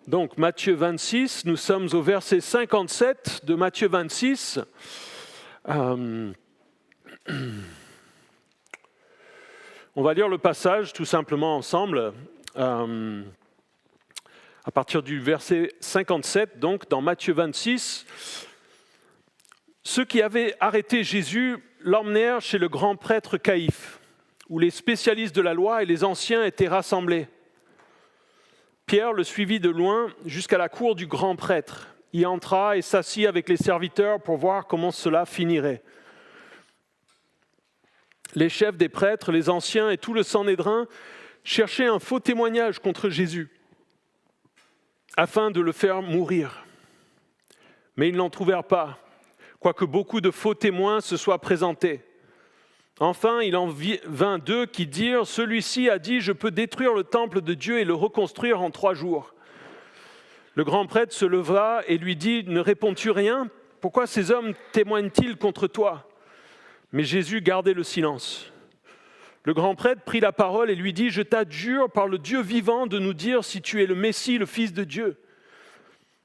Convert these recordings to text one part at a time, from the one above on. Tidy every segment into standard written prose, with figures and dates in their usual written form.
Donc Matthieu 26, nous sommes au verset 57 de Matthieu 26. On va lire le passage tout simplement ensemble. À partir du verset 57, donc dans Matthieu 26, ceux qui avaient arrêté Jésus l'emmenèrent chez le grand prêtre Caïphe, où les spécialistes de la loi et les anciens étaient rassemblés. Pierre le suivit de loin jusqu'à la cour du grand prêtre, y entra et s'assit avec les serviteurs pour voir comment cela finirait. Les chefs des prêtres, les anciens et tout le Sanhédrin cherchaient un faux témoignage contre Jésus, afin de le faire mourir. Mais ils n'en trouvèrent pas, quoique beaucoup de faux témoins se soient présentés. Enfin, il en vint deux qui dirent « Celui-ci a dit, je peux détruire le temple de Dieu et le reconstruire en 3 jours. » Le grand prêtre se leva et lui dit « Ne réponds-tu rien? Pourquoi ces hommes témoignent-ils contre toi ?» Mais Jésus gardait le silence. Le grand prêtre prit la parole et lui dit « Je t'adjure par le Dieu vivant de nous dire si tu es le Messie, le Fils de Dieu. »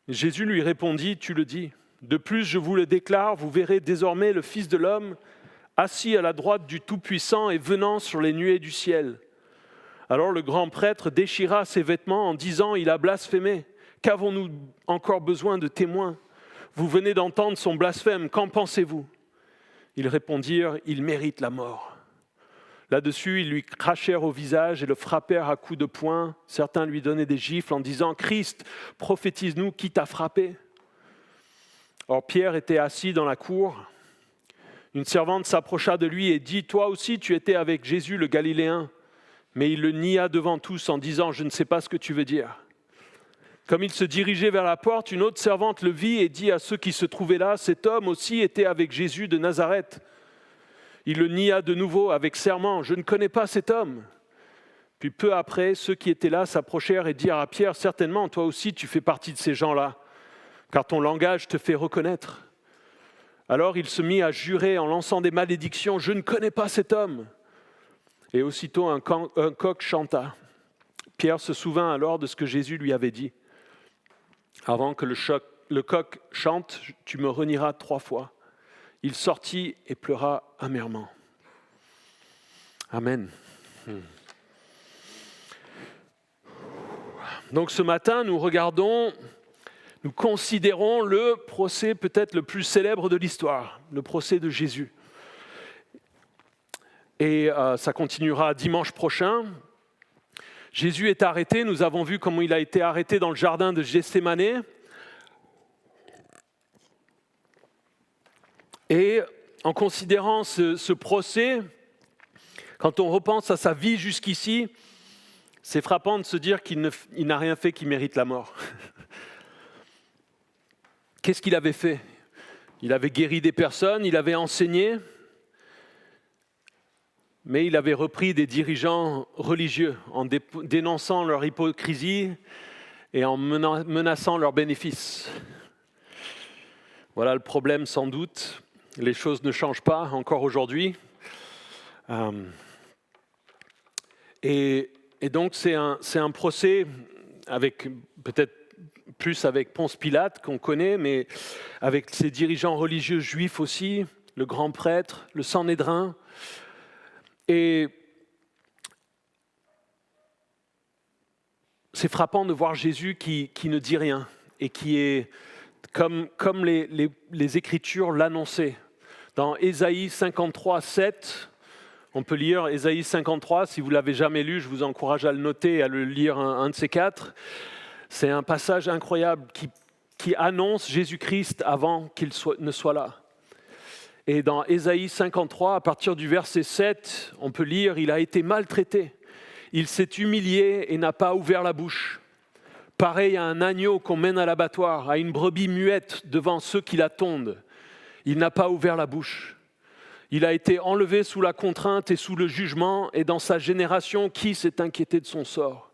Jésus lui répondit « Tu le dis. De plus, je vous le déclare, vous verrez désormais le Fils de l'homme assis à la droite du Tout-Puissant et venant sur les nuées du ciel. » Alors le grand prêtre déchira ses vêtements en disant « Il a blasphémé. Qu'avons-nous encore besoin de témoins? Vous venez d'entendre son blasphème. Qu'en pensez-vous » Ils répondirent « Il mérite la mort. » Là-dessus, ils lui crachèrent au visage et le frappèrent à coups de poing. Certains lui donnaient des gifles en disant « Christ, prophétise-nous, qui t'a frappé ?» Or Pierre était assis dans la cour. Une servante s'approcha de lui et dit « Toi aussi, tu étais avec Jésus le Galiléen. » Mais il le nia devant tous en disant « Je ne sais pas ce que tu veux dire. » Comme il se dirigeait vers la porte, une autre servante le vit et dit à ceux qui se trouvaient là « Cet homme aussi était avec Jésus de Nazareth. » Il le nia de nouveau avec serment « Je ne connais pas cet homme. » Puis peu après, ceux qui étaient là s'approchèrent et dirent à Pierre « Certainement, toi aussi, tu fais partie de ces gens-là, car ton langage te fait reconnaître. » Alors il se mit à jurer en lançant des malédictions « Je ne connais pas cet homme. » Et aussitôt un coq chanta. Pierre se souvint alors de ce que Jésus lui avait dit. « Avant que le coq chante, tu me renieras 3 fois. » Il sortit et pleura amèrement. Amen. Donc ce matin, nous considérons le procès peut-être le plus célèbre de l'histoire, le procès de Jésus. Et ça continuera dimanche prochain. Jésus est arrêté, nous avons vu comment il a été arrêté dans le jardin de Gethsémanée. Et en considérant ce procès, quand on repense à sa vie jusqu'ici, c'est frappant de se dire qu'il n'a rien fait qui mérite la mort. Qu'est-ce qu'il avait fait? Il avait guéri des personnes, il avait enseigné, mais il avait repris des dirigeants religieux en dénonçant leur hypocrisie et en menaçant leurs bénéfices. Voilà le problème sans doute. Les choses ne changent pas encore aujourd'hui. Et donc c'est un procès avec peut-être plus avec Ponce Pilate qu'on connaît, mais avec ses dirigeants religieux juifs aussi, le grand prêtre, le Sanhédrin. Et c'est frappant de voir Jésus qui ne dit rien et qui est comme les Écritures l'annonçaient. Dans Ésaïe 53, 7, on peut lire Ésaïe 53, si vous ne l'avez jamais lu, je vous encourage à le noter et à le lire un de ces 4. C'est un passage incroyable qui annonce Jésus-Christ avant qu'il ne soit là. Et dans Ésaïe 53, à partir du verset 7, on peut lire « Il a été maltraité, il s'est humilié et n'a pas ouvert la bouche. Pareil à un agneau qu'on mène à l'abattoir, à une brebis muette devant ceux qui la tondent. Il n'a pas ouvert la bouche. Il a été enlevé sous la contrainte et sous le jugement, et dans sa génération, qui s'est inquiété de son sort?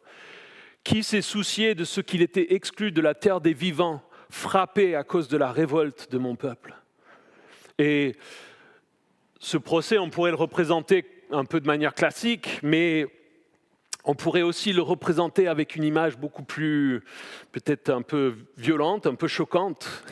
Qui s'est soucié de ce qu'il était exclu de la terre des vivants, frappé à cause de la révolte de mon peuple ?» Et ce procès, on pourrait le représenter un peu de manière classique, mais On pourrait aussi le représenter avec une image beaucoup plus, peut-être un peu violente, un peu choquante,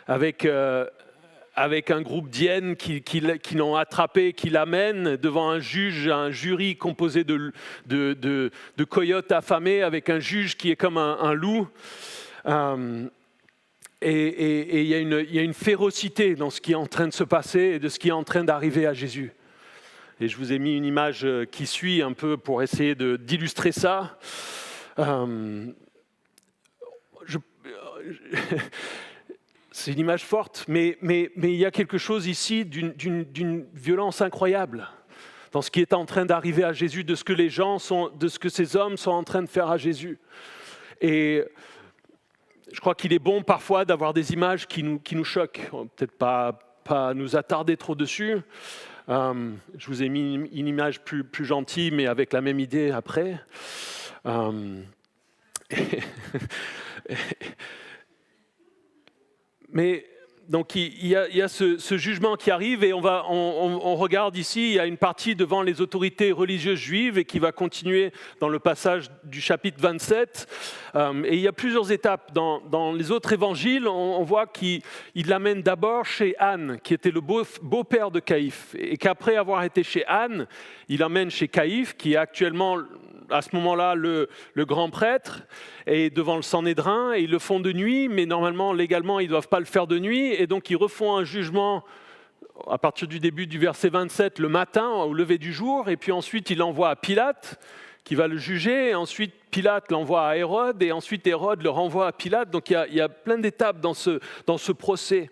avec un groupe d'hyènes qui l'ont attrapé, qui l'amènent devant un juge, un jury composé de coyotes affamés, avec un juge qui est comme un loup. Et il y a une férocité dans ce qui est en train de se passer et de ce qui est en train d'arriver à Jésus. Et je vous ai mis une image qui suit un peu pour essayer d'illustrer ça. C'est une image forte, mais il y a quelque chose ici d'une violence incroyable dans ce qui est en train d'arriver à Jésus, de ce que ces hommes sont en train de faire à Jésus. Et je crois qu'il est bon parfois d'avoir des images qui nous choquent. On va peut-être pas nous attarder trop dessus. Je vous ai mis une image plus gentille, mais avec la même idée après. Mais donc il y a ce jugement qui arrive et on regarde ici, il y a une partie devant les autorités religieuses juives et qui va continuer dans le passage du chapitre 27. Et il y a plusieurs étapes. Dans les autres évangiles, on voit qu'il l'amène d'abord chez Anne, qui était le beau-père de Caïphe. Et qu'après avoir été chez Anne, il l'amène chez Caïphe, qui est actuellement à ce moment-là le grand prêtre, et devant le Sanhédrin, et ils le font de nuit, mais normalement, légalement, ils ne doivent pas le faire de nuit, et donc ils refont un jugement à partir du début du verset 27, le matin, au lever du jour, et puis ensuite il l'envoie à Pilate, qui va le juger, et ensuite Pilate l'envoie à Hérode, et ensuite Hérode le renvoie à Pilate, donc il y a plein d'étapes dans ce procès.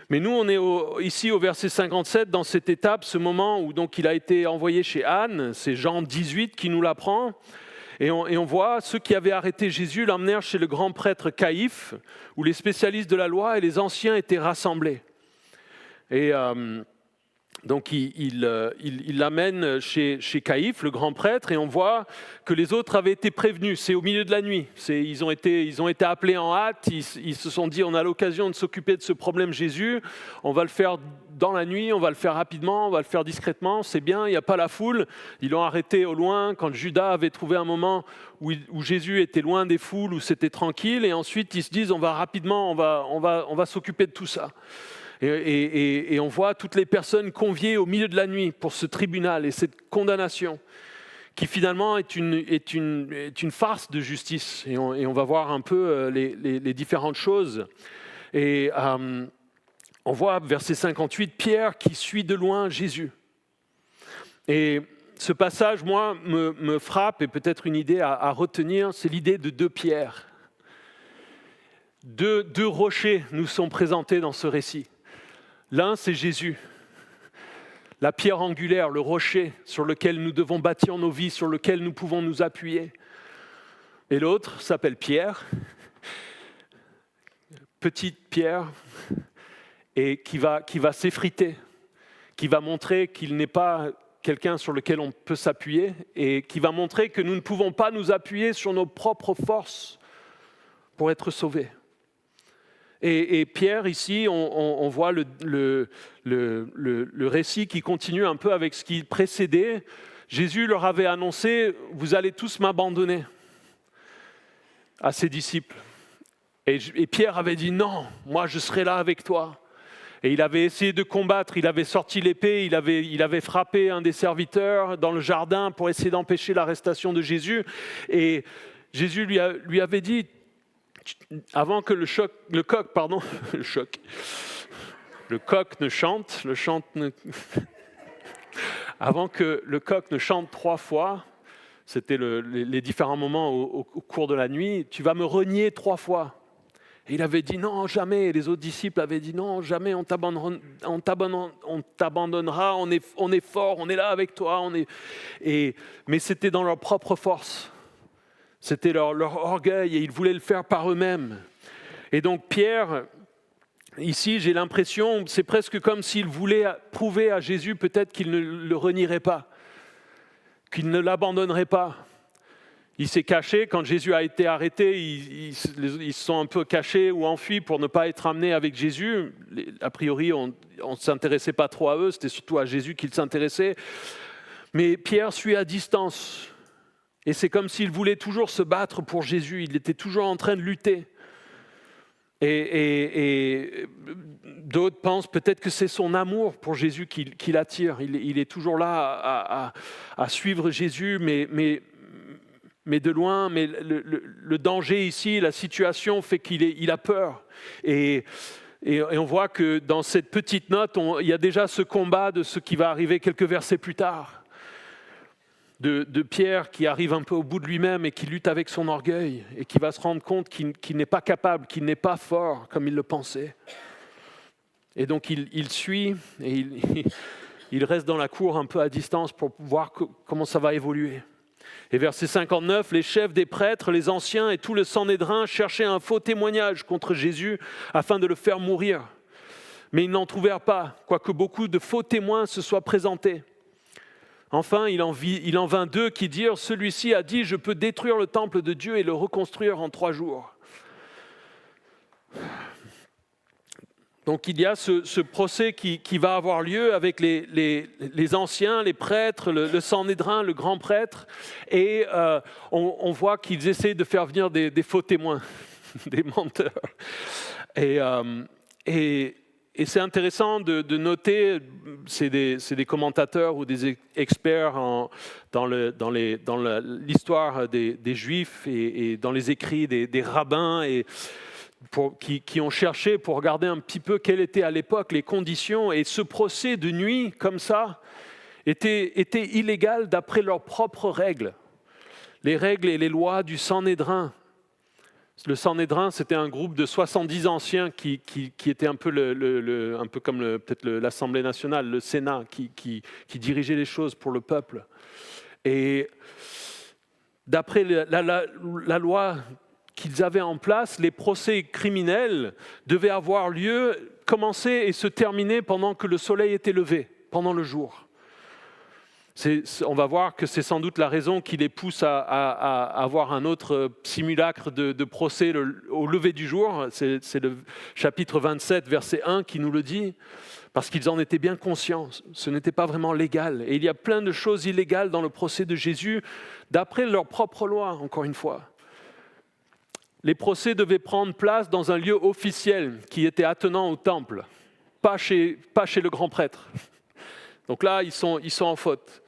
Mais nous, on est ici au verset 57, dans cette étape, ce moment où donc il a été envoyé chez Anne, c'est Jean 18 qui nous l'apprend, et on voit ceux qui avaient arrêté Jésus l'emmenèrent chez le grand prêtre Caïphe, où les spécialistes de la loi et les anciens étaient rassemblés. Et donc il l'amène chez Caïphe, le grand prêtre, et on voit que les autres avaient été prévenus. C'est au milieu de la nuit. Ils ont été appelés en hâte. Ils se sont dit, on a l'occasion de s'occuper de ce problème Jésus. On va le faire dans la nuit, on va le faire rapidement, on va le faire discrètement. C'est bien, il n'y a pas la foule. Ils l'ont arrêté au loin quand Judas avait trouvé un moment où Jésus était loin des foules, où c'était tranquille. Et ensuite, ils se disent, on va rapidement, on va s'occuper de tout ça. Et on voit toutes les personnes conviées au milieu de la nuit pour ce tribunal et cette condamnation qui finalement est une farce de justice. Et on va voir un peu les différentes choses. Et on voit, verset 58, Pierre qui suit de loin Jésus. Et ce passage, moi, me frappe, et peut-être une idée à retenir, c'est l'idée de deux pierres. Deux rochers nous sont présentés dans ce récit. L'un, c'est Jésus, la pierre angulaire, le rocher sur lequel nous devons bâtir nos vies, sur lequel nous pouvons nous appuyer. Et l'autre s'appelle Pierre, petite pierre, et qui va s'effriter, qui va montrer qu'il n'est pas quelqu'un sur lequel on peut s'appuyer, et qui va montrer que nous ne pouvons pas nous appuyer sur nos propres forces pour être sauvés. Et Pierre, ici, on voit le récit qui continue un peu avec ce qui précédait. Jésus leur avait annoncé « Vous allez tous m'abandonner » à ses disciples. Et Pierre avait dit « Non, moi je serai là avec toi ». Et il avait essayé de combattre, il avait sorti l'épée, il avait frappé un des serviteurs dans le jardin pour essayer d'empêcher l'arrestation de Jésus. Et Jésus lui avait dit « Avant que le coq ne chante, avant que le coq ne chante 3 fois, c'était les différents moments au cours de la nuit, tu vas me renier 3 fois. Et il avait dit non, jamais. Et les autres disciples avaient dit non, jamais, on t'abandonnera, on est fort, on est là avec toi. Mais c'était dans leur propre force. C'était leur orgueil et ils voulaient le faire par eux-mêmes. Et donc Pierre, ici j'ai l'impression, c'est presque comme s'il voulait prouver à Jésus peut-être qu'il ne le renierait pas, qu'il ne l'abandonnerait pas. Il s'est caché, quand Jésus a été arrêté, ils se sont un peu cachés ou enfuis pour ne pas être amenés avec Jésus. A priori, on ne s'intéressait pas trop à eux, c'était surtout à Jésus qu'ils s'intéressaient. Mais Pierre suit à distance. Et c'est comme s'il voulait toujours se battre pour Jésus, il était toujours en train de lutter. Et d'autres pensent peut-être que c'est son amour pour Jésus qui l'attire. Il est toujours là à suivre Jésus, mais de loin. Mais le danger ici, la situation fait qu'il a peur. Et on voit que dans cette petite note, il y a déjà ce combat de ce qui va arriver quelques versets plus tard. De Pierre qui arrive un peu au bout de lui-même et qui lutte avec son orgueil et qui va se rendre compte qu'il n'est pas capable, qu'il n'est pas fort comme il le pensait. Et donc il suit et il reste dans la cour un peu à distance pour voir comment ça va évoluer. Et verset 59, les chefs des prêtres, les anciens et tout le Sanhédrin cherchaient un faux témoignage contre Jésus afin de le faire mourir. Mais ils n'en trouvèrent pas, quoique beaucoup de faux témoins se soient présentés. Enfin, il en vint 2 qui dirent « Celui-ci a dit, je peux détruire le temple de Dieu et le reconstruire en 3 jours. » Donc il y a ce procès qui va avoir lieu avec les anciens, les prêtres, le Sanhédrin, le grand prêtre, et on voit qu'ils essaient de faire venir des faux témoins, des menteurs. Et c'est intéressant de noter, c'est des commentateurs ou des experts dans l'histoire des Juifs et dans les écrits des rabbins qui ont cherché pour regarder un petit peu quelles étaient à l'époque les conditions. Et ce procès de nuit, comme ça, était illégal d'après leurs propres règles. Les règles et les lois du Sanhédrin. Le Sanhédrin, c'était un groupe de 70 anciens qui était un peu, un peu comme peut-être l'Assemblée nationale, le Sénat, qui dirigeait les choses pour le peuple. Et d'après la loi qu'ils avaient en place, les procès criminels devaient avoir lieu, commencer et se terminer pendant que le soleil était levé, pendant le jour. On va voir que c'est sans doute la raison qui les pousse à avoir un autre simulacre de procès au lever du jour. C'est le chapitre 27, verset 1 qui nous le dit, parce qu'ils en étaient bien conscients. Ce n'était pas vraiment légal. Et il y a plein de choses illégales dans le procès de Jésus, d'après leur propre loi, encore une fois. Les procès devaient prendre place dans un lieu officiel qui était attenant au temple, pas chez le grand prêtre. Donc là, ils sont en faute.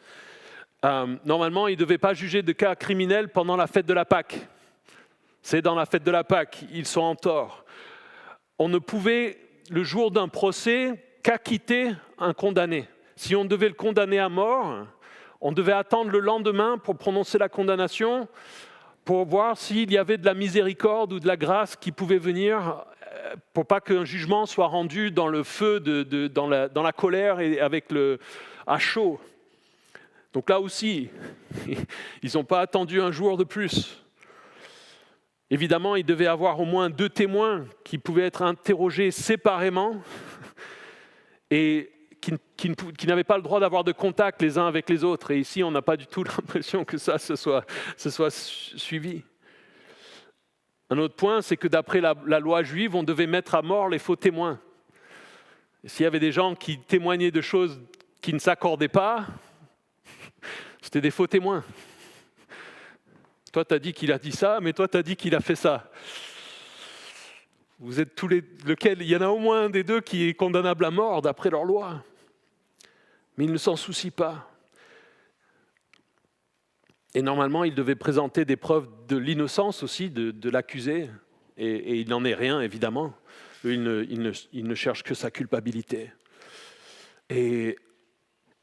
Normalement, ils ne devaient pas juger de cas criminels pendant la fête de la Pâque. C'est dans la fête de la Pâque, ils sont en tort. On ne pouvait, le jour d'un procès, qu'acquitter un condamné. Si on devait le condamner à mort, on devait attendre le lendemain pour prononcer la condamnation, pour voir s'il y avait de la miséricorde ou de la grâce qui pouvait venir, pour pas qu'un jugement soit rendu dans le feu, dans la colère et à chaud. Donc là aussi, ils n'ont pas attendu un jour de plus. Évidemment, il devait y avoir au moins 2 témoins qui pouvaient être interrogés séparément et qui n'avaient pas le droit d'avoir de contact les uns avec les autres. Et ici, on n'a pas du tout l'impression que ça se soit suivi. Un autre point, c'est que d'après la loi juive, on devait mettre à mort les faux témoins. Et s'il y avait des gens qui témoignaient de choses qui ne s'accordaient pas, c'était des faux témoins. Toi, tu as dit qu'il a dit ça, mais toi, tu as dit qu'il a fait ça. Vous êtes lequel? Il y en a au moins un des deux qui est condamnable à mort d'après leur loi. Mais ils ne s'en soucient pas. Et normalement, ils devaient présenter des preuves de l'innocence aussi de l'accusé. Et il n'en est rien, évidemment. Eux, ils ne cherchent que sa culpabilité. Et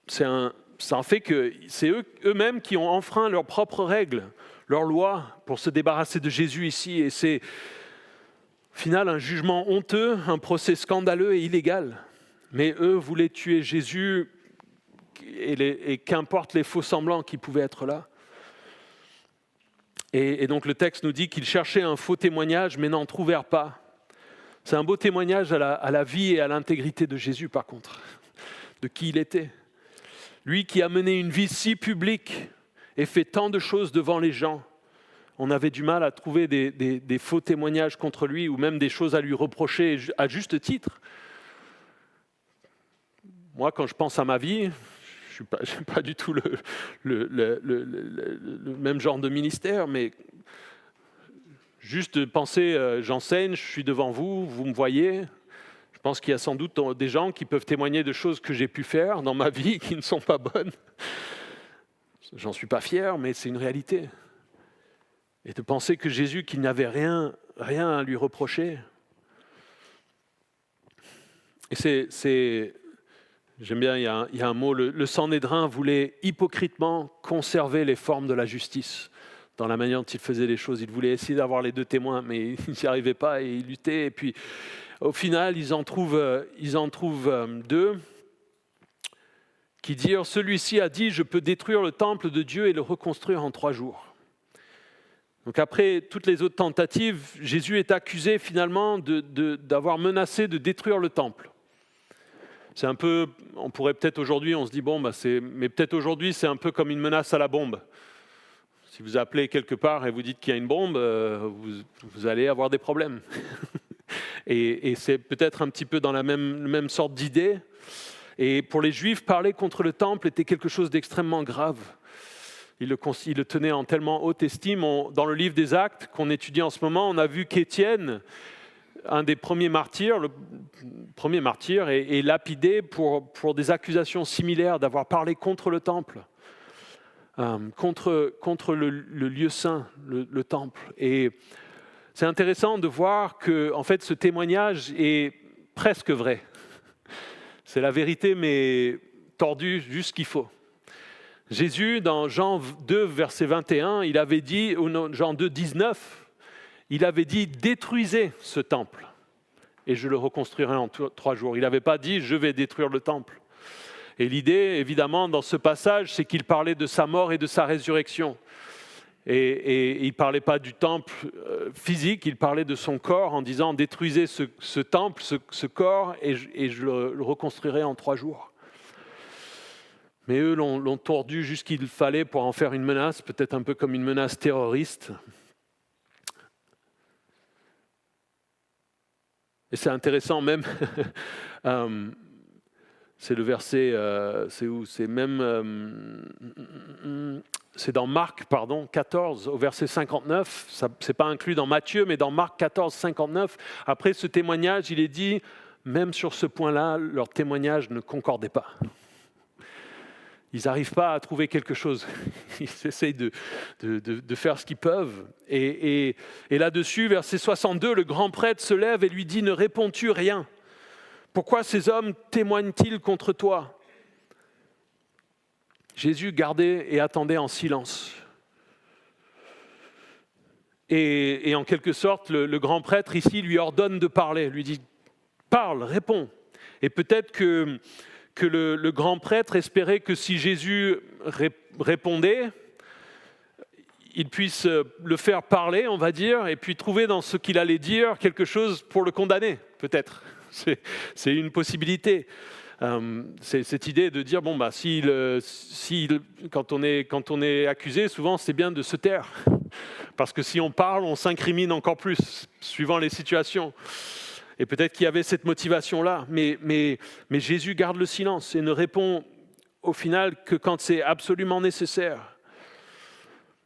ça en fait que c'est eux-mêmes qui ont enfreint leurs propres règles, leurs lois, pour se débarrasser de Jésus ici. Et c'est, au final, un jugement honteux, un procès scandaleux et illégal. Mais eux voulaient tuer Jésus et qu'importe les faux semblants qui pouvaient être là. Et donc le texte nous dit qu'ils cherchaient un faux témoignage, mais n'en trouvèrent pas. C'est un beau témoignage à la vie et à l'intégrité de Jésus, par contre, de qui il était. Lui qui a mené une vie si publique et fait tant de choses devant les gens, on avait du mal à trouver des faux témoignages contre lui ou même des choses à lui reprocher à juste titre. Moi, quand je pense à ma vie, j'ai pas du tout le même genre de ministère, mais juste de penser, j'enseigne, je suis devant vous, vous me voyez. Je pense qu'il y a sans doute des gens qui peuvent témoigner de choses que j'ai pu faire dans ma vie qui ne sont pas bonnes. J'en suis pas fier, mais c'est une réalité. Et de penser que Jésus, qu'il n'y avait rien à lui reprocher. Et j'aime bien, il y a un mot, le Sanhédrin voulait hypocritement conserver les formes de la justice dans la manière dont il faisait les choses. Il voulait essayer d'avoir les deux témoins, mais il n'y arrivait pas et il luttait. Et puis, au final, ils en trouvent deux qui dirent « Celui-ci a dit, je peux détruire le temple de Dieu et le reconstruire en 3 jours. » Donc après toutes les autres tentatives, Jésus est accusé finalement d'avoir menacé de détruire le temple. C'est un peu, on pourrait peut-être aujourd'hui, on se dit mais peut-être aujourd'hui c'est un peu comme une menace à la bombe. Si vous appelez quelque part et vous dites qu'il y a une bombe, vous allez avoir des problèmes. et c'est peut-être un petit peu dans la même sorte d'idée. Et pour les Juifs, parler contre le temple était quelque chose d'extrêmement grave. Ils le tenaient en tellement haute estime. Dans le livre des Actes qu'on étudie en ce moment, on a vu qu'Étienne, un des premiers martyrs, le premier martyr, est lapidé pour des accusations similaires, d'avoir parlé contre le temple, contre le lieu saint, le temple. Et c'est intéressant de voir que en fait, ce témoignage est presque vrai. C'est la vérité, mais tordue juste ce qu'il faut. Jésus, dans Jean 2, verset 21, il avait dit, ou non, Jean 2, 19, il avait dit « Détruisez ce temple et je le reconstruirai en 3 jours ». Il n'avait pas dit « Je vais détruire le temple ». Et l'idée, évidemment, dans ce passage, c'est qu'il parlait de sa mort et de sa résurrection. Et il ne parlait pas du temple physique, il parlait de son corps en disant « Détruisez ce temple, ce corps, et je le reconstruirai en 3 jours ». Mais eux l'ont tordu jusqu'il fallait pour en faire une menace, peut-être un peu comme une menace terroriste. Et c'est intéressant même, c'est le verset, c'est où ? C'est même, c'est dans Marc, 14, au verset 59. Ce n'est pas inclus dans Matthieu, mais dans Marc 14, 59. Après ce témoignage, il est dit, même sur ce point-là, leur témoignage ne concordait pas. Ils n'arrivent pas à trouver quelque chose. Ils essayent de faire ce qu'ils peuvent. Et là-dessus, verset 62, le grand prêtre se lève et lui dit « Ne réponds-tu rien ? Pourquoi ces hommes témoignent-ils contre toi ?» Jésus gardait et attendait en silence. Et en quelque sorte, le grand prêtre ici lui ordonne de parler, lui dit « Parle, réponds ». Et peut-être que le grand prêtre espérait que si Jésus répondait, il puisse le faire parler, on va dire, et puis trouver dans ce qu'il allait dire quelque chose pour le condamner, peut-être. C'est une possibilité. C'est cette idée de dire, quand on est accusé, souvent c'est bien de se taire. Parce que si on parle, on s'incrimine encore plus, suivant les situations. Et peut-être qu'il y avait cette motivation-là, mais Jésus garde le silence et ne répond au final que quand c'est absolument nécessaire.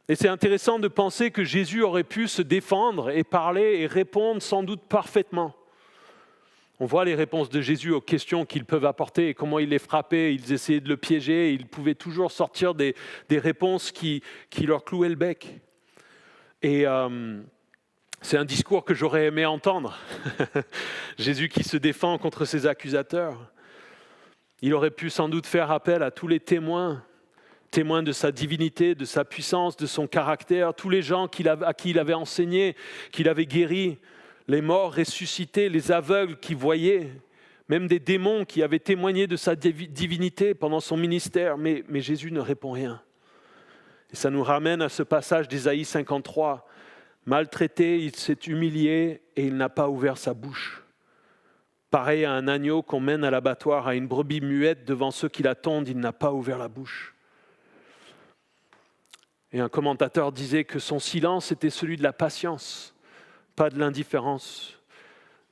Et c'est intéressant de penser que Jésus aurait pu se défendre et parler et répondre sans doute parfaitement. On voit les réponses de Jésus aux questions qu'ils peuvent apporter et comment il les frappait, ils essayaient de le piéger, ils pouvaient toujours sortir des réponses qui leur clouaient le bec. Et c'est un discours que j'aurais aimé entendre. Jésus qui se défend contre ses accusateurs. Il aurait pu sans doute faire appel à tous les témoins de sa divinité, de sa puissance, de son caractère, tous les gens à qui il avait enseigné, qu'il avait guéri, les morts ressuscités, les aveugles qui voyaient, même des démons qui avaient témoigné de sa divinité pendant son ministère. Mais Jésus ne répond rien. Et ça nous ramène à ce passage d'Ésaïe 53. Maltraité, il s'est humilié et il n'a pas ouvert sa bouche. Pareil à un agneau qu'on mène à l'abattoir, à une brebis muette devant ceux qui l'attendent, il n'a pas ouvert la bouche. Et un commentateur disait que son silence était celui de la patience, pas de l'indifférence.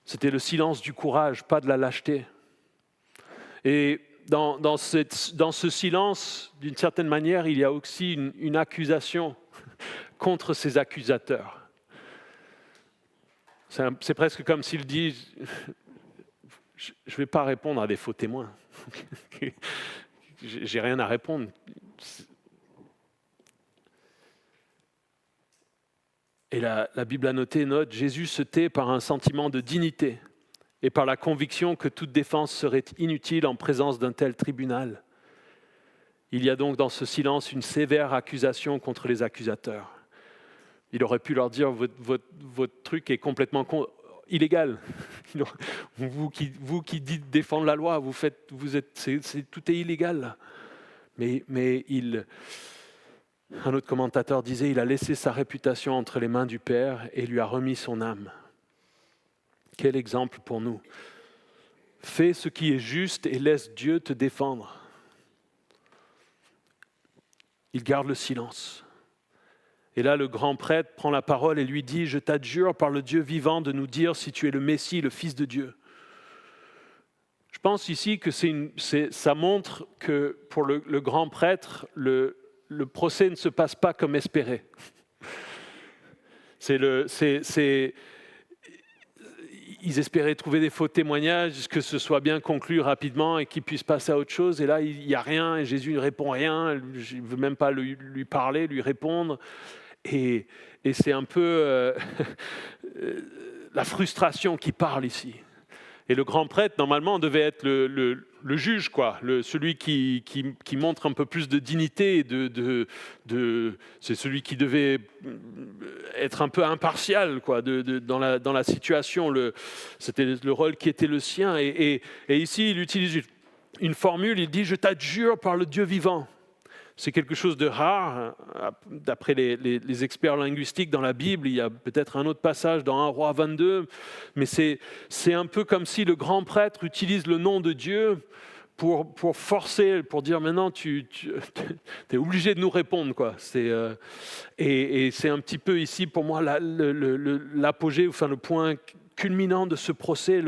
C'était le silence du courage, pas de la lâcheté. Et dans ce silence, d'une certaine manière, il y a aussi une accusation contre ses accusateurs. C'est presque comme s'il dit, je ne vais pas répondre à des faux témoins. J'ai rien à répondre. Et la Bible a note, Jésus se tait par un sentiment de dignité et par la conviction que toute défense serait inutile en présence d'un tel tribunal. Il y a donc dans ce silence une sévère accusation contre les accusateurs. Il aurait pu leur dire, votre truc est complètement illégal. Vous qui dites défendre la loi, tout est illégal. Là. Mais un autre commentateur disait, il a laissé sa réputation entre les mains du Père et lui a remis son âme. Quel exemple pour nous. Fais ce qui est juste et laisse Dieu te défendre. Il garde le silence. Et là, le grand prêtre prend la parole et lui dit, je t'adjure par le Dieu vivant de nous dire si tu es le Messie, le Fils de Dieu. Je pense ici que ça montre que pour le grand prêtre, le procès ne se passe pas comme espéré. Ils espéraient trouver des faux témoignages, que ce soit bien conclu rapidement et qu'ils puissent passer à autre chose. Et là, il n'y a rien, et Jésus ne répond rien, il ne veut même pas lui parler, lui répondre. Et c'est un peu la frustration qui parle ici. Et le grand prêtre, normalement, devait être le juge, quoi, celui qui montre un peu plus de dignité. C'est celui qui devait être un peu impartial, quoi, dans la situation. C'était le rôle qui était le sien. Et ici, il utilise une formule, il dit « Je t'adjure par le Dieu vivant ». C'est quelque chose de rare. D'après les experts linguistiques dans la Bible, il y a peut-être un autre passage dans 1 Roi 22, mais c'est un peu comme si le grand prêtre utilise le nom de Dieu pour forcer, pour dire maintenant tu es obligé de nous répondre, quoi. Et c'est un petit peu ici pour moi l'apogée, enfin le point culminant de ce procès,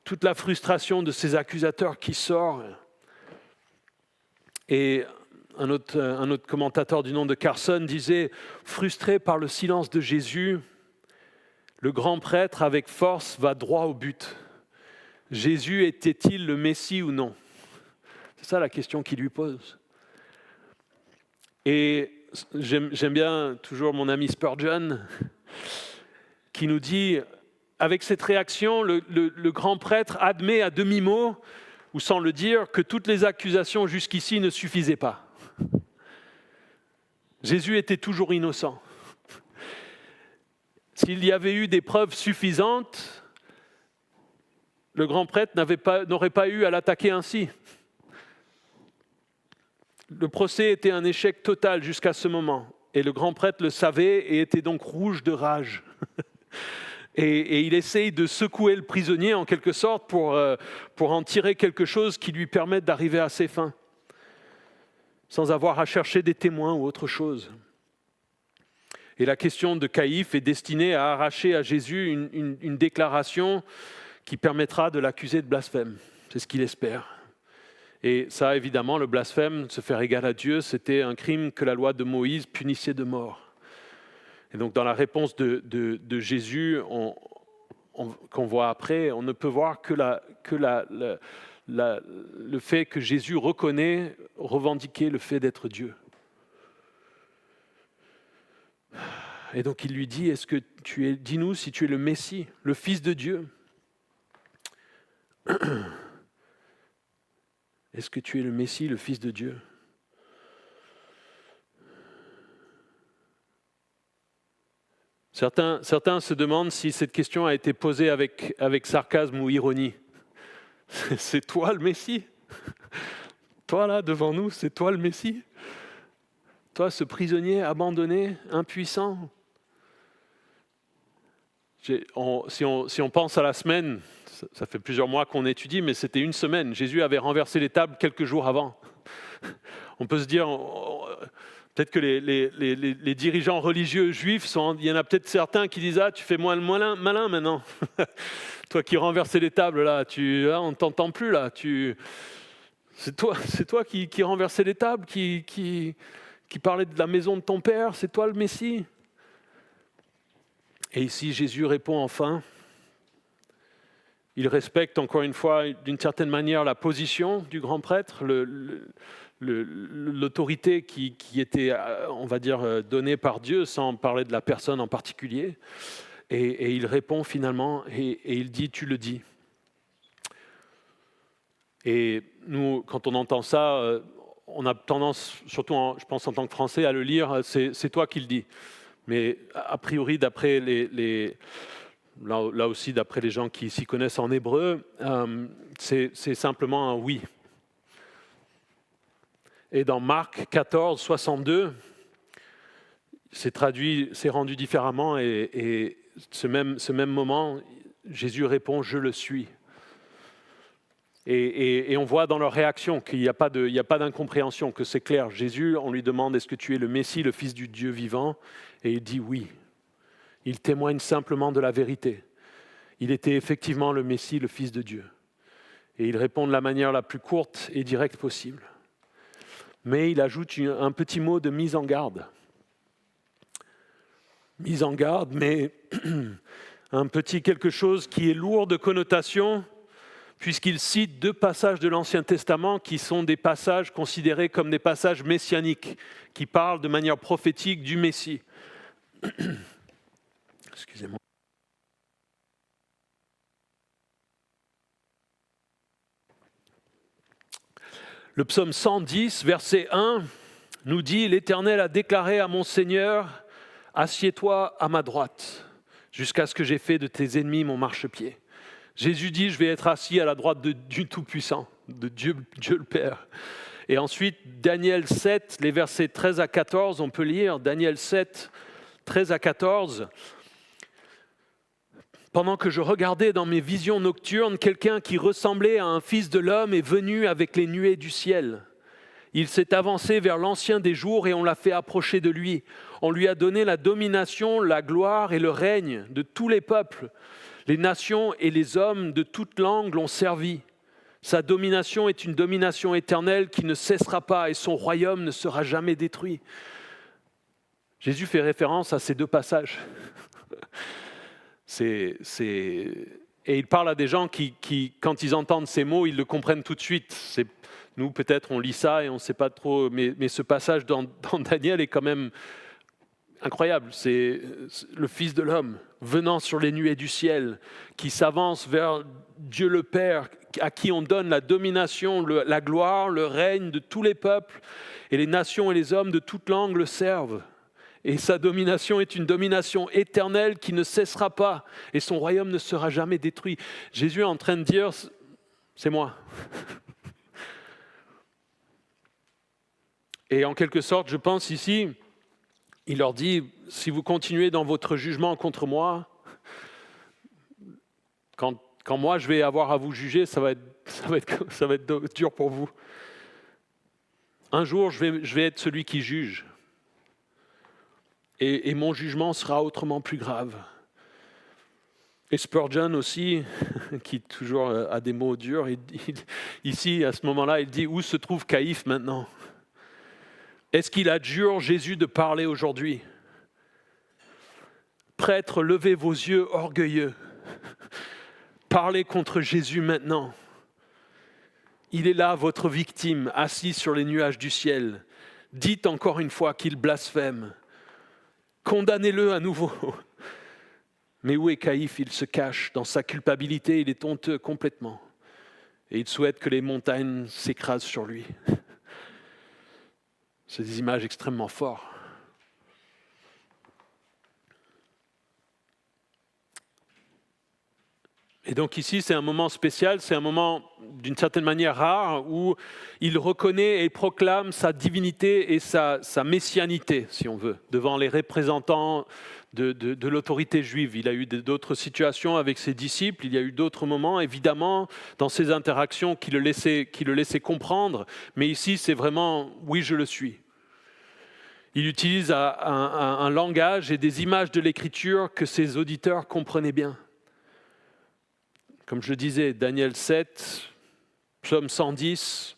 toute la frustration de ces accusateurs qui sort. Et un autre commentateur du nom de Carson disait « Frustré par le silence de Jésus, le grand prêtre avec force va droit au but. Jésus était-il le Messie ou non ?» C'est ça la question qu'il lui pose. Et j'aime bien toujours mon ami Spurgeon qui nous dit « Avec cette réaction, le grand prêtre admet à demi-mot, ou sans le dire, que toutes les accusations jusqu'ici ne suffisaient pas. Jésus était toujours innocent. S'il y avait eu des preuves suffisantes, le grand prêtre n'aurait pas eu à l'attaquer ainsi. Le procès était un échec total jusqu'à ce moment, et le grand prêtre le savait et était donc rouge de rage. Et il essaye de secouer le prisonnier en quelque sorte pour en tirer quelque chose qui lui permette d'arriver à ses fins, sans avoir à chercher des témoins ou autre chose. Et la question de Caïphe est destinée à arracher à Jésus une déclaration qui permettra de l'accuser de blasphème. C'est ce qu'il espère. Et ça, évidemment, le blasphème, se faire égal à Dieu, c'était un crime que la loi de Moïse punissait de mort. Et donc dans la réponse de Jésus, qu'on voit après, on ne peut voir que le fait que Jésus revendiquait le fait d'être Dieu. Et donc il lui dit, dis-nous si tu es le Messie, le Fils de Dieu. Est-ce que tu es le Messie, le Fils de Dieu ? Certains se demandent si cette question a été posée avec sarcasme ou ironie. C'est toi le Messie ? Toi là, devant nous, c'est toi le Messie ? Toi, ce prisonnier abandonné, impuissant ? Si on pense à la semaine, ça fait plusieurs mois qu'on étudie, mais c'était une semaine. Jésus avait renversé les tables quelques jours avant. On peut se dire, Peut-être que les dirigeants religieux juifs, il y en a peut-être certains qui disent « Ah, tu fais moins le malin maintenant. Toi qui renversais les tables, là, on ne t'entend plus, là. C'est toi qui renversais les tables, qui parlait de la maison de ton père, c'est toi le Messie. » Et ici, Jésus répond enfin. Il respecte encore une fois, d'une certaine manière, la position du grand prêtre, l'autorité qui était, on va dire, donnée par Dieu, sans parler de la personne en particulier. Et il répond finalement, et il dit « Tu le dis ». Et nous, quand on entend ça, on a tendance, surtout je pense en tant que Français, à le lire « C'est toi qui le dis ». Mais a priori, d'après là aussi, d'après les gens qui s'y connaissent en hébreu, c'est simplement un « oui ». Et dans Marc 14, 62, c'est rendu différemment et ce même moment, Jésus répond « Je le suis ». Et on voit dans leur réaction qu'il n'y a pas d'incompréhension, que c'est clair. Jésus, on lui demande « Est-ce que tu es le Messie, le Fils du Dieu vivant ?» Et il dit « Oui ». Il témoigne simplement de la vérité. Il était effectivement le Messie, le Fils de Dieu. Et il répond de la manière la plus courte et directe possible. Mais il ajoute un petit mot de mise en garde. Mise en garde, mais un petit quelque chose qui est lourd de connotation, puisqu'il cite 2 passages de l'Ancien Testament qui sont des passages considérés comme des passages messianiques, qui parlent de manière prophétique du Messie. Excusez-moi. Le psaume 110, verset 1, nous dit « L'Éternel a déclaré à mon Seigneur, assieds-toi à ma droite, jusqu'à ce que j'ai fait de tes ennemis mon marchepied. » Jésus dit « Je vais être assis à la droite du Tout-Puissant, de Dieu le Père. » Et ensuite, Daniel 7, les versets 13 à 14, on peut lire Daniel 7, 13 à 14. Pendant que je regardais dans mes visions nocturnes, quelqu'un qui ressemblait à un fils de l'homme est venu avec les nuées du ciel. Il s'est avancé vers l'Ancien des jours et on l'a fait approcher de lui. On lui a donné la domination, la gloire et le règne de tous les peuples. Les nations et les hommes de toute langue l'ont servi. Sa domination est une domination éternelle qui ne cessera pas et son royaume ne sera jamais détruit. Jésus fait référence à ces 2 passages. Et il parle à des gens qui, quand ils entendent ces mots, ils le comprennent tout de suite. Nous, peut-être, on lit ça et on ne sait pas trop, mais ce passage dans Daniel est quand même incroyable. C'est le Fils de l'homme venant sur les nuées du ciel, qui s'avance vers Dieu le Père, à qui on donne la domination, la gloire, le règne de tous les peuples, et les nations et les hommes de toute langue le servent. Et sa domination est une domination éternelle qui ne cessera pas, et son royaume ne sera jamais détruit. Jésus est en train de dire, c'est moi. Et en quelque sorte, je pense ici, il leur dit, si vous continuez dans votre jugement contre moi, quand moi je vais avoir à vous juger, ça va être dur pour vous. Un jour, je vais être celui qui juge. Et mon jugement sera autrement plus grave. Et Spurgeon aussi, qui toujours a des mots durs, ici, à ce moment-là, il dit « Où se trouve Caïphe maintenant ? Est-ce qu'il adjure Jésus de parler aujourd'hui ? Prêtres, levez vos yeux orgueilleux. Parlez contre Jésus maintenant. Il est là, votre victime, assis sur les nuages du ciel. Dites encore une fois qu'il blasphème. Condamnez-le à nouveau. » Mais où est Caïphe ? Il se cache. Dans sa culpabilité, il est honteux complètement. Et il souhaite que les montagnes s'écrasent sur lui. C'est des images extrêmement fortes. Et donc ici, c'est un moment spécial, c'est un moment d'une certaine manière rare où il reconnaît et proclame sa divinité et sa messianité, si on veut, devant les représentants de l'autorité juive. Il a eu d'autres situations avec ses disciples, il y a eu d'autres moments, évidemment, dans ses interactions qui le laissaient comprendre, mais ici, c'est vraiment « oui, je le suis ». Il utilise un langage et des images de l'Écriture que ses auditeurs comprenaient bien. Comme je le disais, Daniel 7, Psaume 110.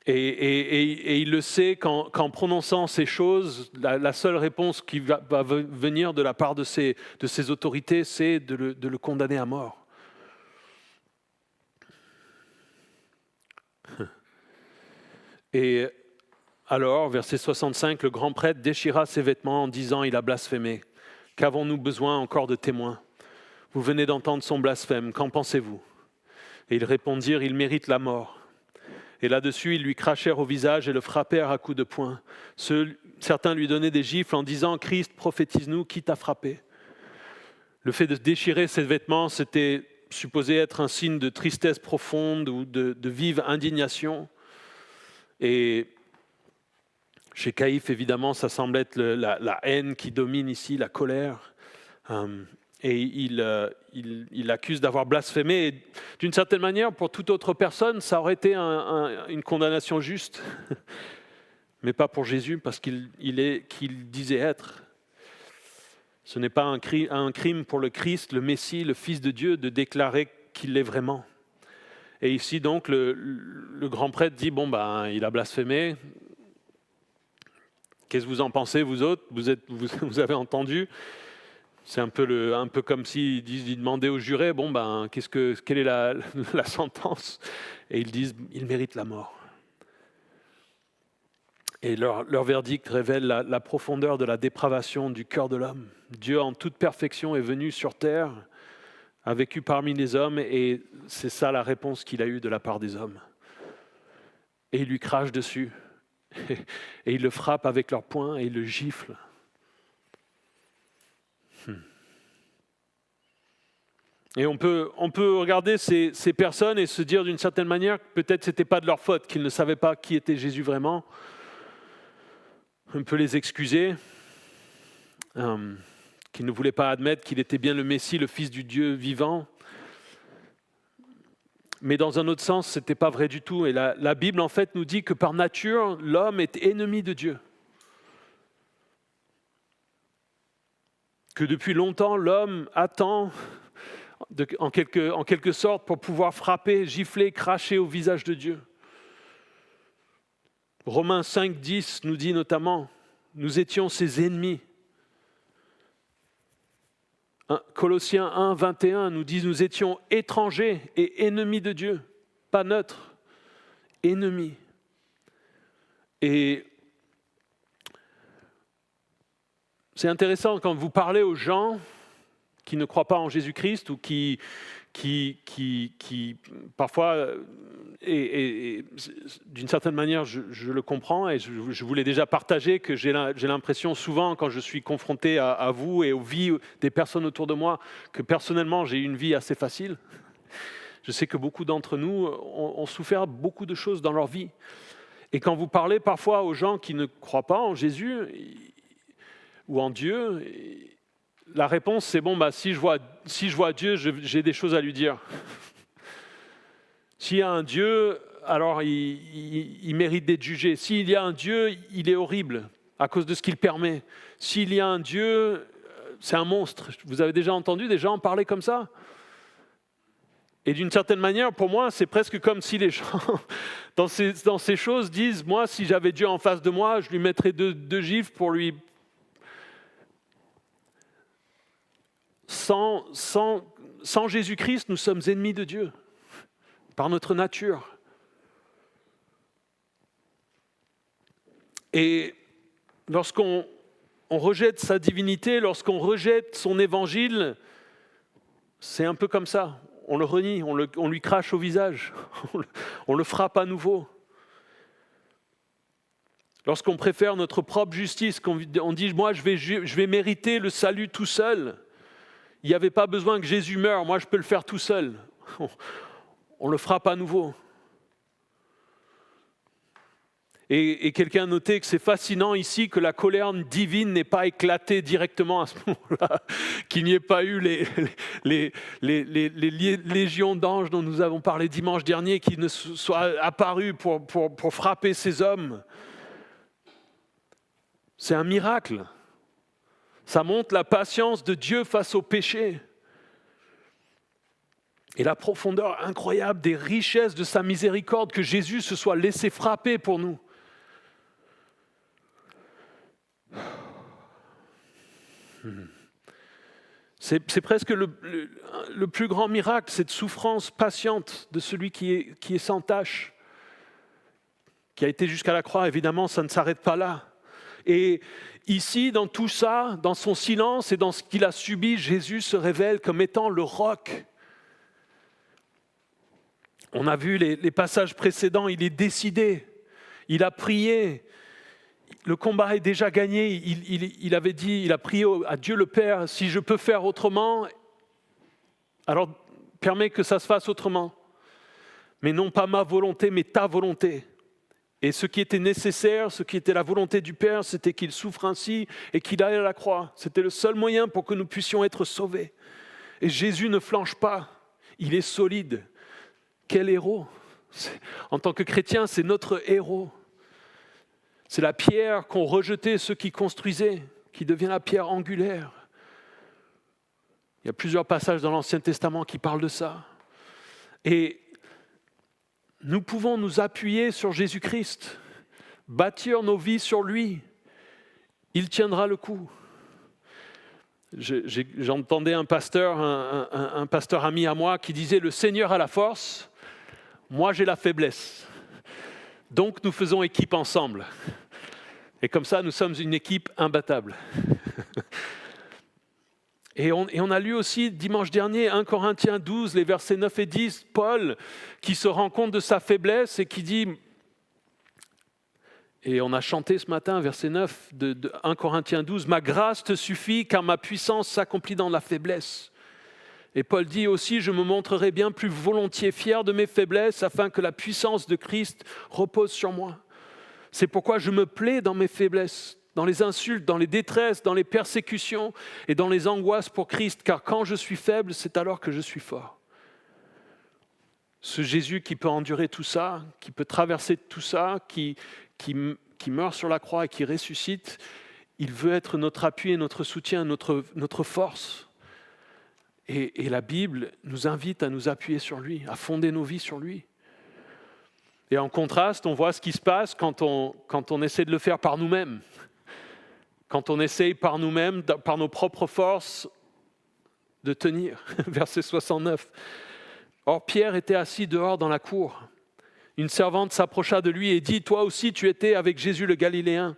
Et il le sait qu'en prononçant ces choses, la seule réponse qui va venir de la part de ses autorités, c'est de le condamner à mort. Et alors, verset 65, le grand prêtre déchira ses vêtements en disant « Il a blasphémé. Qu'avons-nous besoin encore de témoins ? Vous venez d'entendre son blasphème, qu'en pensez-vous » Et ils répondirent « Il mérite la mort. » Et là-dessus, ils lui crachèrent au visage et le frappèrent à coups de poing. Certains lui donnaient des gifles en disant « Christ, prophétise-nous, qui t'a frappé ?» Le fait de déchirer ses vêtements, c'était supposé être un signe de tristesse profonde ou de vive indignation. Et chez Caïphe, évidemment, ça semble être la haine qui domine ici, la colère. Et il l'accuse d'avoir blasphémé. Et d'une certaine manière, pour toute autre personne, ça aurait été une condamnation juste. Mais pas pour Jésus, parce qu'il disait être. Ce n'est pas un crime pour le Christ, le Messie, le Fils de Dieu, de déclarer qu'il l'est vraiment. Et ici, donc, le grand prêtre dit, il a blasphémé. Qu'est-ce que vous en pensez, vous autres ? Vous avez entendu ? C'est un peu comme s'ils demandaient aux jurés, quelle est la sentence ? Et ils disent, il mérite la mort. Et leur verdict révèle la profondeur de la dépravation du cœur de l'homme. Dieu, en toute perfection, est venu sur terre, a vécu parmi les hommes, et c'est ça la réponse qu'il a eue de la part des hommes. Et ils lui crachent dessus, et ils le frappent avec leurs poings, et ils le giflent. Et on peut regarder ces personnes et se dire d'une certaine manière que peut-être ce n'était pas de leur faute, qu'ils ne savaient pas qui était Jésus vraiment. On peut les excuser, qu'ils ne voulaient pas admettre qu'il était bien le Messie, le Fils du Dieu vivant. Mais dans un autre sens, ce n'était pas vrai du tout. Et la Bible, en fait, nous dit que par nature, l'homme est ennemi de Dieu. Que depuis longtemps, l'homme attend, en quelque sorte, pour pouvoir frapper, gifler, cracher au visage de Dieu. Romains 5, 10 nous dit notamment, nous étions ses ennemis. Colossiens 1, 21 nous dit, nous étions étrangers et ennemis de Dieu, pas neutres, ennemis. Et c'est intéressant quand vous parlez aux gens qui ne croient pas en Jésus-Christ ou qui parfois, et d'une certaine manière, je le comprends et je vous l'ai déjà partagé, que j'ai l'impression souvent quand je suis confronté à vous et aux vies des personnes autour de moi, que personnellement j'ai une vie assez facile. Je sais que beaucoup d'entre nous ont souffert beaucoup de choses dans leur vie. Et quand vous parlez parfois aux gens qui ne croient pas en Jésus ou en Dieu, la réponse c'est si je vois Dieu, j'ai des choses à lui dire. S'il y a un Dieu, alors il mérite d'être jugé. S'il y a un Dieu, il est horrible à cause de ce qu'il permet. S'il y a un Dieu, c'est un monstre. Vous avez déjà entendu des gens parler comme ça ? Et d'une certaine manière, pour moi, c'est presque comme si les gens, dans ces choses, disent, moi, si j'avais Dieu en face de moi, je lui mettrais deux gifles pour lui... Sans Jésus-Christ, nous sommes ennemis de Dieu, par notre nature. Et lorsqu'on rejette sa divinité, lorsqu'on rejette son évangile, c'est un peu comme ça. On le renie, on lui crache au visage, on le frappe à nouveau. Lorsqu'on préfère notre propre justice, qu'on dit « moi je vais mériter le salut tout seul », il n'y avait pas besoin que Jésus meure, moi je peux le faire tout seul. On le frappe à nouveau. Et quelqu'un a noté que c'est fascinant ici que la colère divine n'ait pas éclaté directement à ce moment-là, qu'il n'y ait pas eu les légions d'anges dont nous avons parlé dimanche dernier qui ne soient apparus pour frapper ces hommes. C'est un miracle. Ça montre la patience de Dieu face au péché. Et la profondeur incroyable des richesses de sa miséricorde, que Jésus se soit laissé frapper pour nous. C'est presque le plus grand miracle, cette souffrance patiente de celui qui est sans tache, qui a été jusqu'à la croix. Évidemment, ça ne s'arrête pas là. Et ici, dans tout ça, dans son silence et dans ce qu'il a subi, Jésus se révèle comme étant le roc. On a vu les passages précédents, il est décidé, il a prié. Le combat est déjà gagné. Il avait dit, il a prié à Dieu le Père, si je peux faire autrement, alors permets que ça se fasse autrement. Mais non pas ma volonté, mais ta volonté. Et ce qui était nécessaire, ce qui était la volonté du Père, c'était qu'il souffre ainsi et qu'il aille à la croix. C'était le seul moyen pour que nous puissions être sauvés. Et Jésus ne flanche pas, il est solide. Quel héros! En tant que chrétien, c'est notre héros. C'est la pierre qu'ont rejetée ceux qui construisaient, qui devient la pierre angulaire. Il y a plusieurs passages dans l'Ancien Testament qui parlent de ça. Et nous pouvons nous appuyer sur Jésus-Christ, bâtir nos vies sur lui. Il tiendra le coup. J'entendais un pasteur ami à moi qui disait « Le Seigneur a la force, moi j'ai la faiblesse. Donc nous faisons équipe ensemble. » Et comme ça, nous sommes une équipe imbattable. Et on a lu aussi dimanche dernier 1 Corinthiens 12, les versets 9 et 10, Paul qui se rend compte de sa faiblesse et qui dit, et on a chanté ce matin, verset 9 de 1 Corinthiens 12, « Ma grâce te suffit car ma puissance s'accomplit dans la faiblesse. » Et Paul dit aussi, « Je me montrerai bien plus volontiers fier de mes faiblesses afin que la puissance de Christ repose sur moi. C'est pourquoi je me plais dans mes faiblesses, dans les insultes, dans les détresses, dans les persécutions et dans les angoisses pour Christ, car quand je suis faible, c'est alors que je suis fort. » Ce Jésus qui peut endurer tout ça, qui peut traverser tout ça, qui meurt sur la croix et qui ressuscite, il veut être notre appui et notre soutien, notre force. Et la Bible nous invite à nous appuyer sur lui, à fonder nos vies sur lui. Et en contraste, on voit ce qui se passe quand on essaie de le faire par nous-mêmes. Quand on essaye par nous-mêmes, par nos propres forces, de tenir. Verset 69. Or Pierre était assis dehors dans la cour. Une servante s'approcha de lui et dit « Toi aussi tu étais avec Jésus le Galiléen. »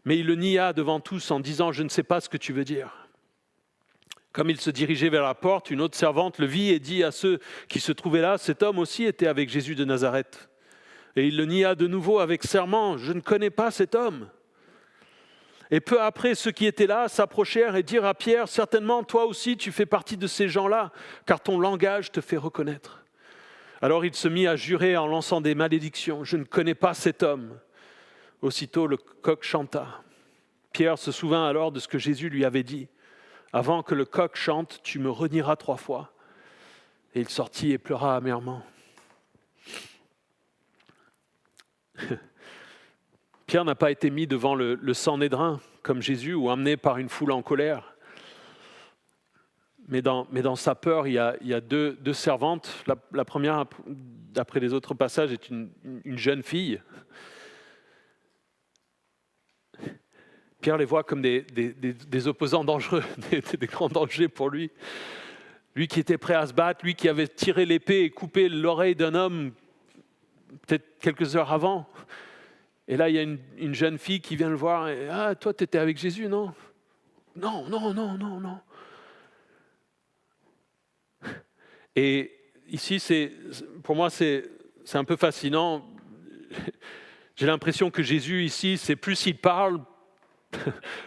Mais il le nia devant tous en disant « Je ne sais pas ce que tu veux dire. » Comme il se dirigeait vers la porte, une autre servante le vit et dit à ceux qui se trouvaient là « Cet homme aussi était avec Jésus de Nazareth. » Et il le nia de nouveau avec serment, « Je ne connais pas cet homme. » Et peu après, ceux qui étaient là s'approchèrent et dirent à Pierre, « Certainement, toi aussi, tu fais partie de ces gens-là, car ton langage te fait reconnaître. » Alors il se mit à jurer en lançant des malédictions, « Je ne connais pas cet homme. » Aussitôt, le coq chanta. Pierre se souvint alors de ce que Jésus lui avait dit, « Avant que le coq chante, tu me renieras 3 fois. » Et il sortit et pleura amèrement. Pierre n'a pas été mis devant le Sanhédrin comme Jésus ou amené par une foule en colère. Mais dans sa peur, il y a deux servantes. La première, d'après les autres passages, est une jeune fille. Pierre les voit comme des opposants dangereux, des grands dangers pour lui. Lui qui était prêt à se battre, lui qui avait tiré l'épée et coupé l'oreille d'un homme peut-être quelques heures avant. Et là, il y a une jeune fille qui vient le voir. Et, « Ah, toi, tu étais avec Jésus, non ?»« Non. » Et ici, pour moi, c'est un peu fascinant. J'ai l'impression que Jésus, ici, c'est plus il parle,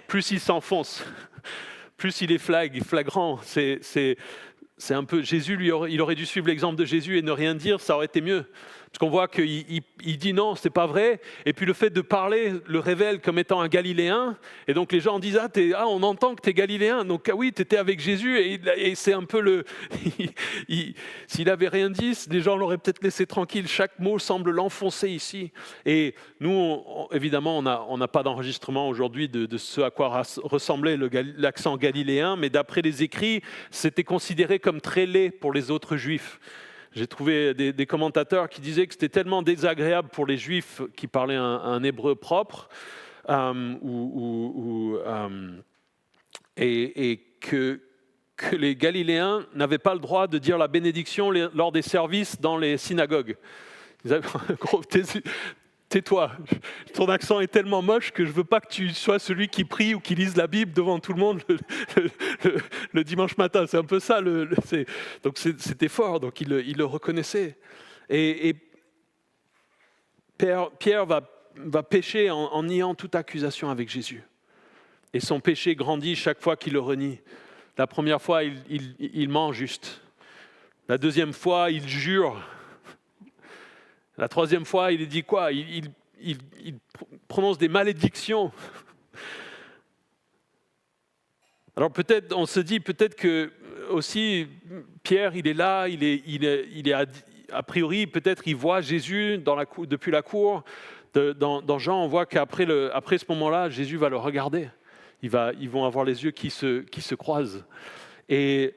plus il s'enfonce, plus il est flagrant. C'est un peu Jésus, il aurait dû suivre l'exemple de Jésus et ne rien dire, ça aurait été mieux. Parce qu'on voit qu'il dit non, c'est pas vrai. Et puis le fait de parler le révèle comme étant un Galiléen. Et donc les gens disent on entend que tu es Galiléen. Donc oui, tu étais avec Jésus. Et c'est un peu le... S'il avait rien dit, les gens l'auraient peut-être laissé tranquille. Chaque mot semble l'enfoncer ici. Et nous, évidemment, on n'a pas d'enregistrement aujourd'hui de ce à quoi ressemblait l'accent galiléen. Mais d'après les écrits, c'était considéré comme très laid pour les autres Juifs. J'ai trouvé des commentateurs qui disaient que c'était tellement désagréable pour les Juifs qui parlaient un hébreu propre et que les Galiléens n'avaient pas le droit de dire la bénédiction lors des services dans les synagogues. Ils avaient, gros, tais-toi, ton accent est tellement moche que je ne veux pas que tu sois celui qui prie ou qui lise la Bible devant tout le monde le dimanche matin. C'est un peu ça. Donc c'était fort, donc il le reconnaissait. Et Pierre va pécher en niant toute accusation avec Jésus. Et son péché grandit chaque fois qu'il le renie. La première fois, il ment juste. La deuxième fois, il jure. La troisième fois, il dit quoi ? Il prononce des malédictions. Alors peut-être, on se dit peut-être que aussi Pierre, il est là, il est a priori peut-être il voit Jésus depuis la cour. Dans Jean, on voit qu'après ce moment-là, Jésus va le regarder. Ils vont avoir les yeux qui se croisent. Et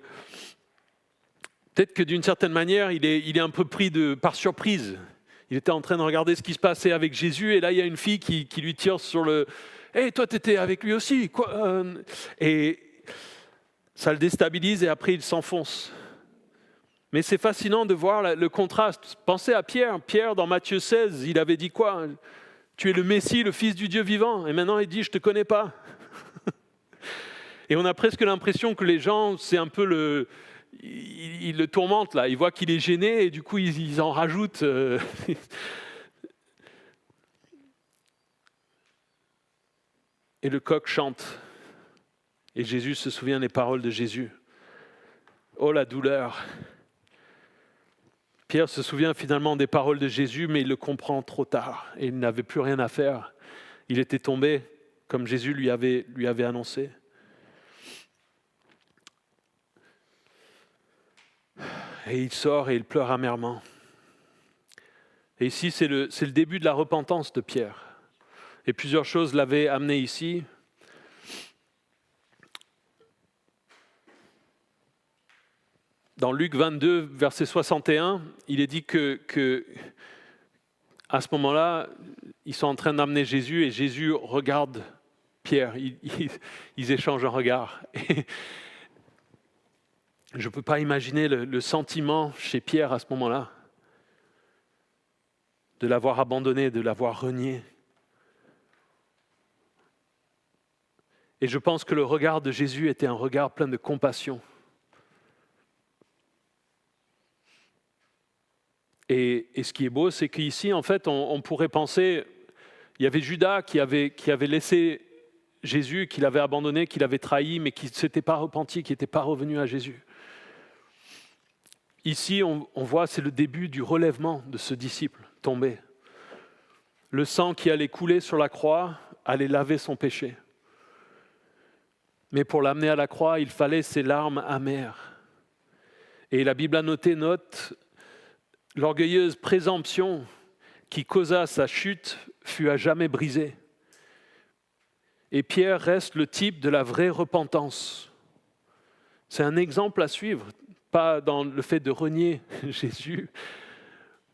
peut-être que d'une certaine manière, il est un peu pris par surprise. Il était en train de regarder ce qui se passait avec Jésus, et là, il y a une fille qui lui tire sur le « Hey, toi, tu étais avec lui aussi quoi ?» Et ça le déstabilise, et après, il s'enfonce. Mais c'est fascinant de voir le contraste. Pensez à Pierre. Pierre, dans Matthieu 16, il avait dit quoi ? « Tu es le Messie, le Fils du Dieu vivant. » Et maintenant, il dit « Je ne te connais pas. » Et on a presque l'impression que les gens, c'est un peu ils le tourmentent là, ils voient qu'il est gêné et du coup ils en rajoutent. Et le coq chante. Et Jésus se souvient des paroles de Jésus. Oh la douleur. Pierre se souvient finalement des paroles de Jésus, mais il le comprend trop tard et il n'avait plus rien à faire. Il était tombé comme Jésus lui avait annoncé. Et il sort et il pleure amèrement. Et ici, c'est le début de la repentance de Pierre. Et plusieurs choses l'avaient amené ici. Dans Luc 22, verset 61, il est dit que à ce moment-là, ils sont en train d'amener Jésus et Jésus regarde Pierre. Ils échangent un regard. Et je ne peux pas imaginer le sentiment chez Pierre à ce moment-là, de l'avoir abandonné, de l'avoir renié. Et je pense que le regard de Jésus était un regard plein de compassion. Et ce qui est beau, c'est qu'ici, en fait, on pourrait penser, il y avait Judas qui avait laissé Jésus, qui l'avait abandonné, qui l'avait trahi, mais qui ne s'était pas repenti, qui n'était pas revenu à Jésus. Ici, on voit, c'est le début du relèvement de ce disciple tombé. Le sang qui allait couler sur la croix allait laver son péché. Mais pour l'amener à la croix, il fallait ses larmes amères. Et la Bible note, l'orgueilleuse présomption qui causa sa chute fut à jamais brisée. Et Pierre reste le type de la vraie repentance. C'est un exemple à suivre. Pas dans le fait de renier Jésus,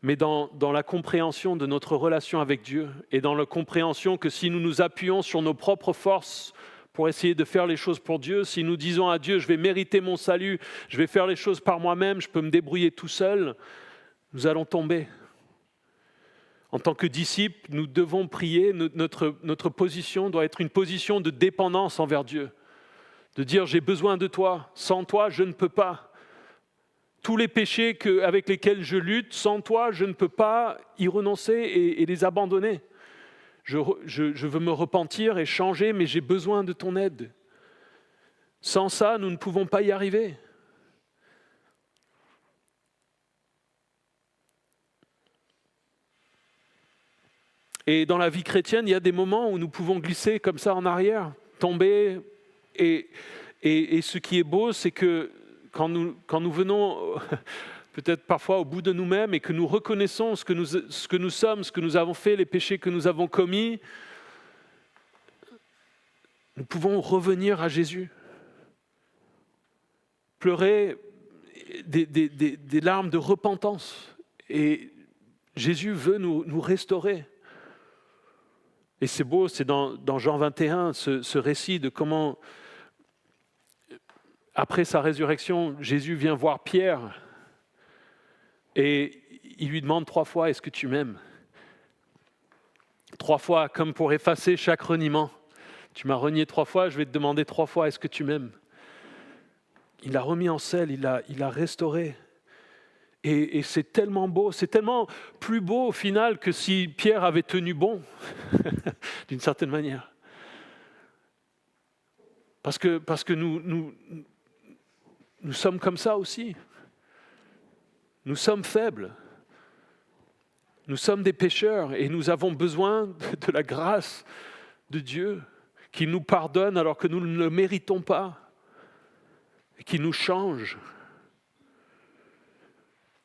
mais dans la compréhension de notre relation avec Dieu et dans la compréhension que si nous nous appuyons sur nos propres forces pour essayer de faire les choses pour Dieu, si nous disons à Dieu, je vais mériter mon salut, je vais faire les choses par moi-même, je peux me débrouiller tout seul, nous allons tomber. En tant que disciples, nous devons prier, notre position doit être une position de dépendance envers Dieu, de dire j'ai besoin de toi, sans toi je ne peux pas. Tous les péchés avec lesquels je lutte, sans toi, je ne peux pas y renoncer et les abandonner. Je veux me repentir et changer, mais j'ai besoin de ton aide. Sans ça, nous ne pouvons pas y arriver. Et dans la vie chrétienne, il y a des moments où nous pouvons glisser comme ça en arrière, tomber. Et ce qui est beau, c'est que quand nous venons peut-être parfois au bout de nous-mêmes et que nous reconnaissons ce que nous sommes, ce que nous avons fait, les péchés que nous avons commis, nous pouvons revenir à Jésus. Pleurer des larmes de repentance. Et Jésus veut nous restaurer. Et c'est beau, c'est dans Jean 21, ce récit de comment, après sa résurrection, Jésus vient voir Pierre et il lui demande 3 fois « Est-ce que tu m'aimes ?» 3 fois, comme pour effacer chaque reniement. Tu m'as renié 3 fois, je vais te demander 3 fois « Est-ce que tu m'aimes ?» Il l'a remis en selle, il l'a restauré. Et c'est tellement beau, c'est tellement plus beau au final que si Pierre avait tenu bon, d'une certaine manière. Parce que nous sommes comme ça aussi. Nous sommes faibles. Nous sommes des pécheurs et nous avons besoin de la grâce de Dieu, qui nous pardonne alors que nous ne le méritons pas, et qui nous change.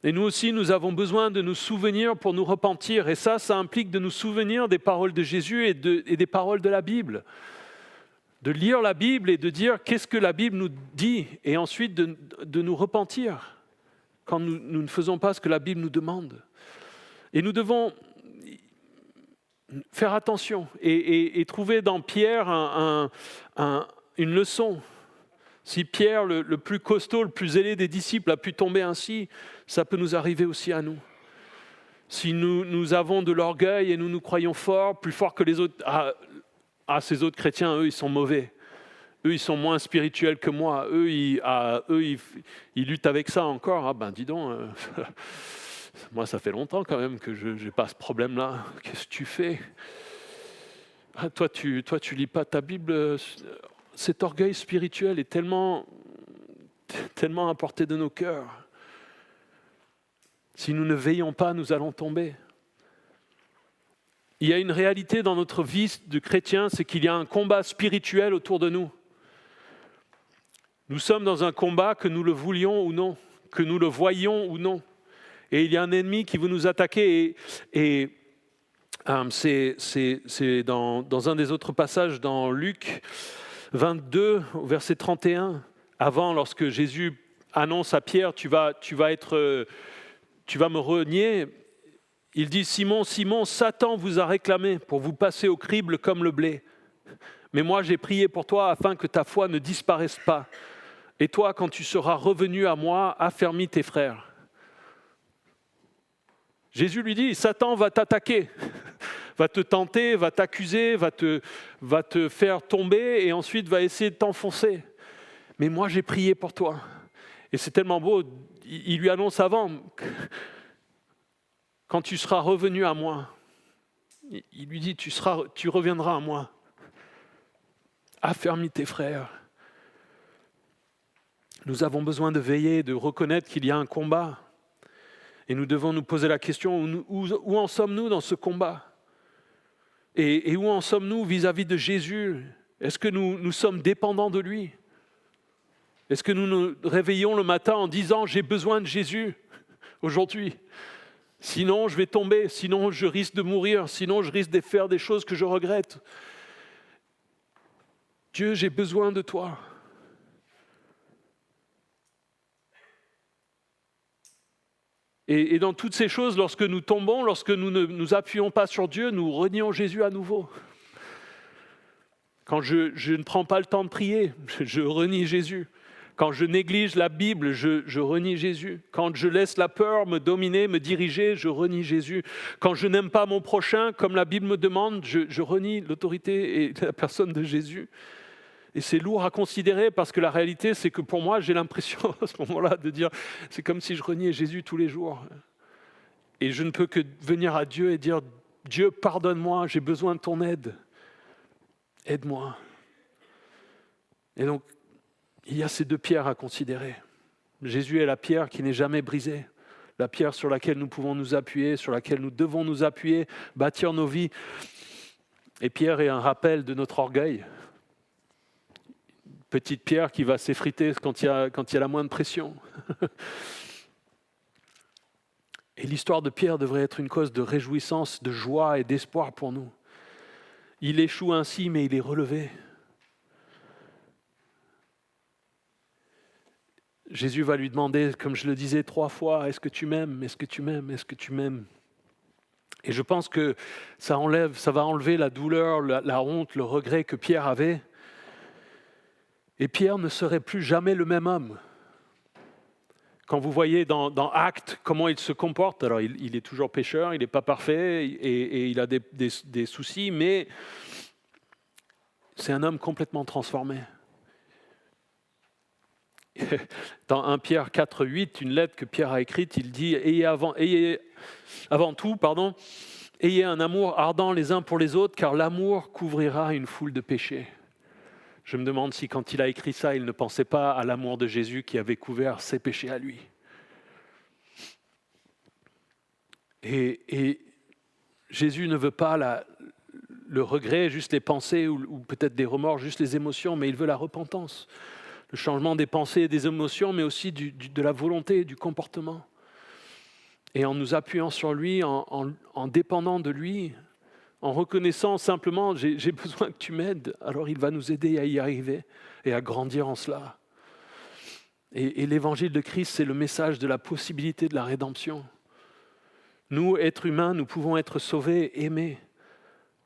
Et nous aussi, nous avons besoin de nous souvenir pour nous repentir. Et ça implique de nous souvenir des paroles de Jésus et des paroles de la Bible. De lire la Bible et de dire qu'est-ce que la Bible nous dit, et ensuite de nous repentir quand nous ne faisons pas ce que la Bible nous demande. Et nous devons faire attention et trouver dans Pierre une leçon. Si Pierre, le plus costaud, le plus zélé des disciples, a pu tomber ainsi, ça peut nous arriver aussi à nous. Si nous avons de l'orgueil et nous croyons forts, plus forts que les autres, ces autres chrétiens, eux, ils sont mauvais. Eux, ils sont moins spirituels que moi. Eux, ils luttent avec ça encore. Ah ben, dis donc, moi, ça fait longtemps quand même que je n'ai pas ce problème-là. Qu'est-ce que tu fais ? Toi, tu lis pas ta Bible. Cet orgueil spirituel est tellement à portée de nos cœurs. Si nous ne veillons pas, nous allons tomber. Il y a une réalité dans notre vie de chrétien, c'est qu'il y a un combat spirituel autour de nous. Nous sommes dans un combat, que nous le voulions ou non, que nous le voyions ou non. Et il y a un ennemi qui veut nous attaquer. Et c'est dans un des autres passages, dans Luc 22, au verset 31, avant, lorsque Jésus annonce à Pierre, tu vas me renier, il dit, Simon, Simon, Satan vous a réclamé pour vous passer au crible comme le blé. Mais moi, j'ai prié pour toi afin que ta foi ne disparaisse pas. Et toi, quand tu seras revenu à moi, affermis tes frères. Jésus lui dit, Satan va t'attaquer, va te tenter, va t'accuser, va te faire tomber et ensuite va essayer de t'enfoncer. Mais moi, j'ai prié pour toi. Et c'est tellement beau, il lui annonce avant, quand tu seras revenu à moi, il lui dit, tu reviendras à moi. Affermis tes frères. Nous avons besoin de veiller, de reconnaître qu'il y a un combat. Et nous devons nous poser la question, où en sommes-nous dans ce combat ? Et où en sommes-nous vis-à-vis de Jésus ? Est-ce que nous sommes dépendants de lui ? Est-ce que nous nous réveillons le matin en disant « J'ai besoin de Jésus aujourd'hui ». Sinon, je vais tomber, sinon je risque de mourir, sinon je risque de faire des choses que je regrette. Dieu, j'ai besoin de toi. Et dans toutes ces choses, lorsque nous tombons, lorsque nous ne nous appuyons pas sur Dieu, nous renions Jésus à nouveau. Quand je ne prends pas le temps de prier, je renie Jésus. Quand je néglige la Bible, je renie Jésus. Quand je laisse la peur me dominer, me diriger, je renie Jésus. Quand je n'aime pas mon prochain, comme la Bible me demande, je renie l'autorité et la personne de Jésus. Et c'est lourd à considérer parce que la réalité, c'est que pour moi, j'ai l'impression à ce moment-là de dire, c'est comme si je reniais Jésus tous les jours. Et je ne peux que venir à Dieu et dire, Dieu, pardonne-moi, j'ai besoin de ton aide. Aide-moi. Et donc, il y a ces deux pierres à considérer. Jésus est la pierre qui n'est jamais brisée. la pierre sur laquelle nous pouvons nous appuyer, sur laquelle nous devons nous appuyer, bâtir nos vies. Et Pierre est un rappel de notre orgueil. Petite pierre qui va s'effriter quand il y a la moindre pression. Et l'histoire de Pierre devrait être une cause de réjouissance, de joie et d'espoir pour nous. Il échoue ainsi, mais il est relevé. Jésus va lui demander, comme je le disais 3 fois, « Est-ce que tu m'aimes ? Est-ce que tu m'aimes ? Est-ce que tu m'aimes ?» Et je pense que ça va enlever la douleur, la honte, le regret que Pierre avait. Et Pierre ne serait plus jamais le même homme. Quand vous voyez dans Actes comment il se comporte, alors il est toujours pécheur, il n'est pas parfait et il a des soucis, mais c'est un homme complètement transformé. Dans 1 Pierre 4,8, une lettre que Pierre a écrite, il dit « Ayez avant tout, ayez un amour ardent les uns pour les autres, car l'amour couvrira une foule de péchés. » Je me demande si quand il a écrit ça, il ne pensait pas à l'amour de Jésus qui avait couvert ses péchés à lui. Et Jésus ne veut pas le regret, juste les pensées, ou peut-être des remords, juste les émotions, mais il veut la repentance. Le changement des pensées et des émotions, mais aussi de la volonté, du comportement. Et en nous appuyant sur lui, en dépendant de lui, en reconnaissant simplement « j'ai besoin que tu m'aides », alors il va nous aider à y arriver et à grandir en cela. Et l'évangile de Christ, c'est le message de la possibilité de la rédemption. Nous, êtres humains, nous pouvons être sauvés, aimés,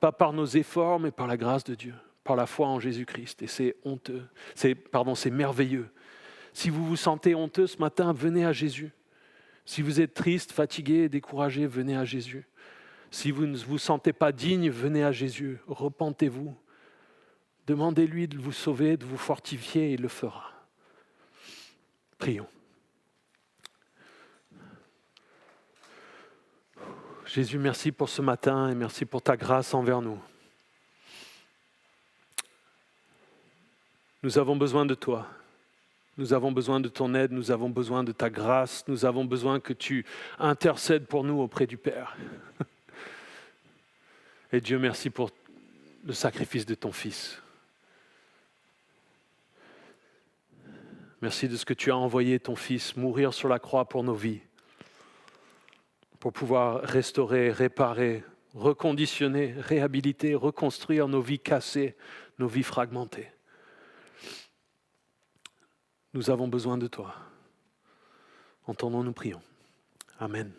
pas par nos efforts, mais par la grâce de Dieu, par la foi en Jésus-Christ. Et c'est merveilleux. Si vous vous sentez honteux ce matin, venez à Jésus. Si vous êtes triste, fatigué, découragé, venez à Jésus. Si vous ne vous sentez pas digne, venez à Jésus, repentez-vous. Demandez-lui de vous sauver, de vous fortifier, et il le fera. Prions. Jésus, merci pour ce matin et merci pour ta grâce envers nous. Nous avons besoin de toi. Nous avons besoin de ton aide, nous avons besoin de ta grâce, nous avons besoin que tu intercèdes pour nous auprès du Père. Et Dieu, merci pour le sacrifice de ton Fils. Merci de ce que tu as envoyé ton Fils mourir sur la croix pour nos vies, pour pouvoir restaurer, réparer, reconditionner, réhabiliter, reconstruire nos vies cassées, nos vies fragmentées. Nous avons besoin de toi. En ton nom, nous prions. Amen.